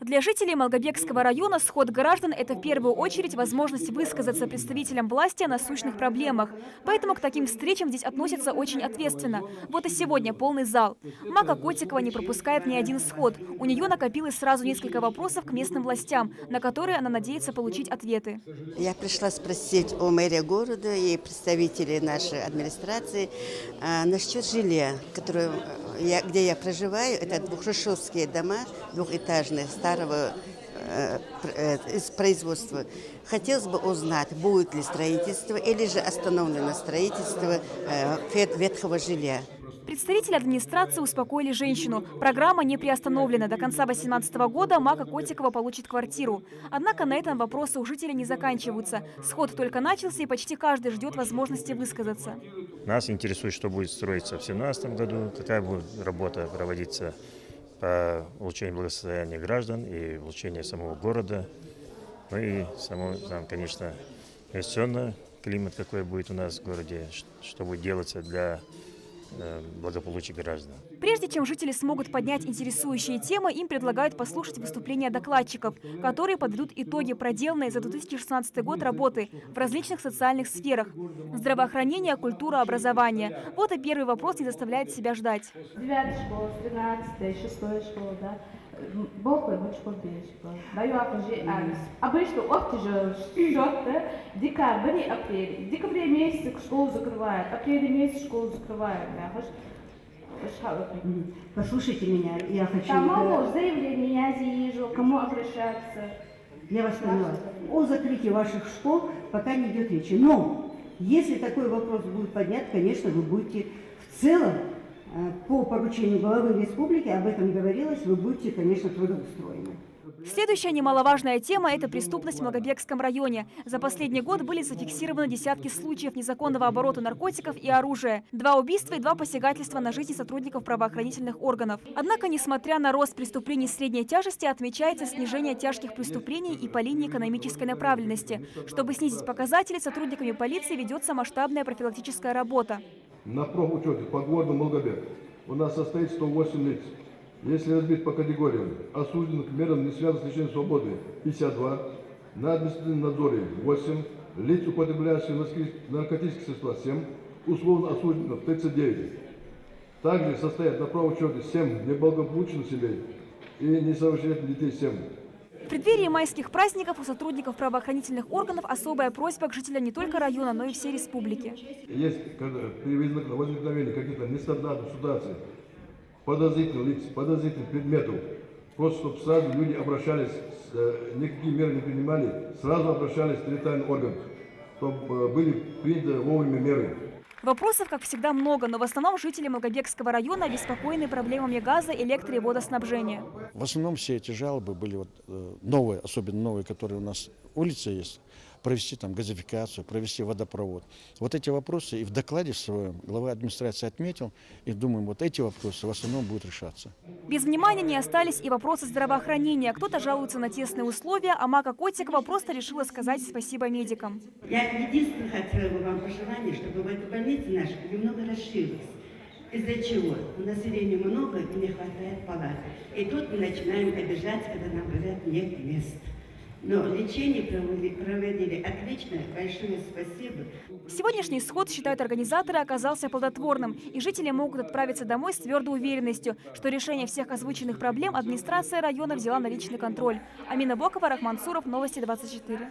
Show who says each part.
Speaker 1: Для жителей Малгобекского района сход граждан – это в первую очередь возможность высказаться представителям власти о насущных проблемах. Поэтому к таким встречам здесь относятся очень ответственно. Вот и сегодня полный зал. Мака Котикова не пропускает ни один сход. У нее накопилось сразу несколько вопросов к местным властям, на которые она надеется получить ответы.
Speaker 2: Я пришла спросить у мэрии города и представителей нашей администрации насчет жилья, где я проживаю. Это двухэтажные дома, двухэтажные, старого из производства. Хотелось бы узнать, будет ли строительство или же остановлено строительство ветхого жилья.
Speaker 1: Представители администрации успокоили женщину. Программа не приостановлена. До конца 2018 года Мака Котикова получит квартиру. Однако на этом вопросы у жителей не заканчиваются. Сход только начался, и почти каждый ждет возможности высказаться.
Speaker 3: Нас интересует, что будет строиться в 2017 году, какая будет работа проводиться по улучшению благосостояния граждан и улучшению самого города. Ну и, конечно, инвестиционный климат, какой будет у нас в городе, что будет делаться для благополучия граждан.
Speaker 1: Прежде чем жители смогут поднять интересующие темы, им предлагают послушать выступления докладчиков, которые подведут итоги проделанной за 2016 год работы в различных социальных сферах – здравоохранение, культура, образование. Вот и первый вопрос не заставляет себя ждать.
Speaker 4: 9 школа, 13, 6 школа, да. Обычно ждет декабрь, апрель. В декабре месяце школу закрывают, апреле месяц школу закрывают.
Speaker 5: Послушайте меня, я хочу...
Speaker 4: Там заявление, я езжу, кому обращаться.
Speaker 5: Я вас поняла. О закрытии ваших школ пока не идет речи. Но если такой вопрос будет поднят, конечно, вы будете в целом по поручению главы республики, об этом говорилось, вы будете, конечно, трудоустроены.
Speaker 1: Следующая немаловажная тема – это преступность в Малгобекском районе. За последний год были зафиксированы десятки случаев незаконного оборота наркотиков и оружия. 2 убийства и 2 посягательства на жизни сотрудников правоохранительных органов. Однако, несмотря на рост преступлений средней тяжести, отмечается снижение тяжких преступлений и по линии экономической направленности. Чтобы снизить показатели, сотрудниками полиции ведется масштабная профилактическая работа.
Speaker 6: На профучете по городу Малгобек у нас состоит 108 лиц. Если разбить по категориям: осужденных к мерам, не связанных с лишением свободы, 52, на административном надзоре 8, лиц, употребляющих наркотические средства 7, условно осужденных 39. Также состоят на правоучете 7 неблагополучных семей и несовершеннолетних детей 7.
Speaker 1: В преддверии майских праздников у сотрудников правоохранительных органов особая просьба к жителям не только района, но и всей республики.
Speaker 6: Есть при возникновении каких-то нестандартных ситуаций, подозрительных лиц, подозрительных предметов, просто чтобы сразу люди обращались, никакие меры не принимали, сразу обращались в территориальный орган, чтобы были приняты вовремя меры.
Speaker 1: Вопросов, как всегда, много, но в основном жители Малгобекского района обеспокоены проблемами газа, электро- и водоснабжения.
Speaker 7: В основном все эти жалобы были новые, особенно новые, которые у нас улицы есть, провести там газификацию, провести водопровод. Вот эти вопросы и в докладе своем глава администрации отметил, и думаем, вот эти вопросы в основном будут решаться.
Speaker 1: Без внимания не остались и вопросы здравоохранения. Кто-то жалуется на тесные условия, а Мака Котикова просто решила сказать спасибо медикам.
Speaker 8: Я единственное хотела бы вам пожелание, чтобы в этой больнице наша немного расширилась. Из-за чего? Населения много и не хватает палат. И тут мы начинаем обижаться, когда нам говорят, нет мест. Но лечение проводили отлично, большое спасибо.
Speaker 1: Сегодняшний сход, считают организаторы, оказался плодотворным, и жители могут отправиться домой с твердой уверенностью, что решение всех озвученных проблем администрация района взяла на личный контроль. Амина Бокова, Рахман Суров, Новости 24.